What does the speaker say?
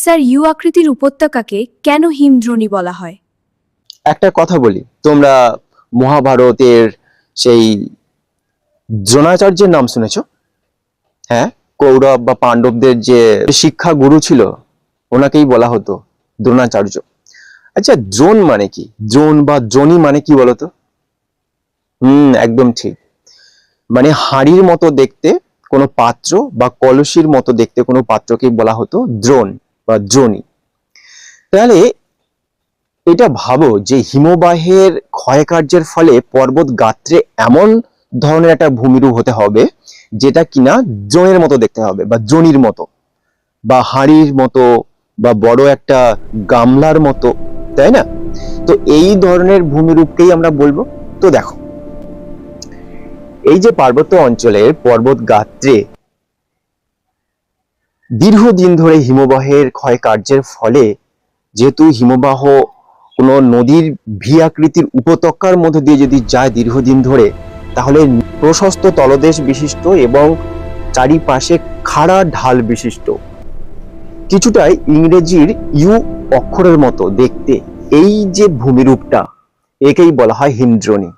Sir, you আকৃতির উপত্যকাকে কেন হিমদ্রোণী বলা হয়? একটা কথা বলি, তোমরা মহাভারতের সেই দ্রোণাচার্যের নাম শুনেছো? হ্যাঁ, কৌরব বা পাণ্ডবদের যে শিক্ষা গুরু ছিল ওনাকেই বলা হতো দ্রোণাচার্য। আচ্ছা, দ্রোণ মানে কি? দ্রোণ বা দ্রোণী মানে কি বলতো? একদম ঠিক। মানে হাঁড়ির মতো দেখতে কোনো পাত্র বা কলসির মতো দেখতে কোনো পাত্রকেই বলা হতো দ্রোণ বা দ্রোণী। তাহলে এটা ভাবো যে হিমবাহের ক্ষয়কার্যের ফলে পর্বত গাত্রে এমন ধরনের একটা ভূমিরূপ হতে হবে যেটা কিনা দ্রোণের মতো দেখতে হবে বা দ্রোণীর মতো বা হাঁড়ির মতো বা বড় একটা গামলার মতো, তাই না? তো এই ধরনের ভূমিরূপকেই আমরা বলবো। তো দেখো, এই যে পার্বত্য অঞ্চলের পর্বত গাত্রে দীর্ঘদিন ধরে হিমবাহের ক্ষয়কার্যের ফলে, যেহেতু হিমবাহ কোনো নদীর ভি আকৃতির উপত্যকার মধ্যে দিয়ে যদি যায় দীর্ঘদিন ধরে, তাহলে প্রশস্ত তলদেশ বিশিষ্ট এবং চারিপাশে খাড়া ঢাল বিশিষ্ট, কিছুটাই ইংরেজির ইউ অক্ষরের মতো দেখতে এই যে ভূমিরূপটা, একেই বলা হয় হিমদ্রোণী।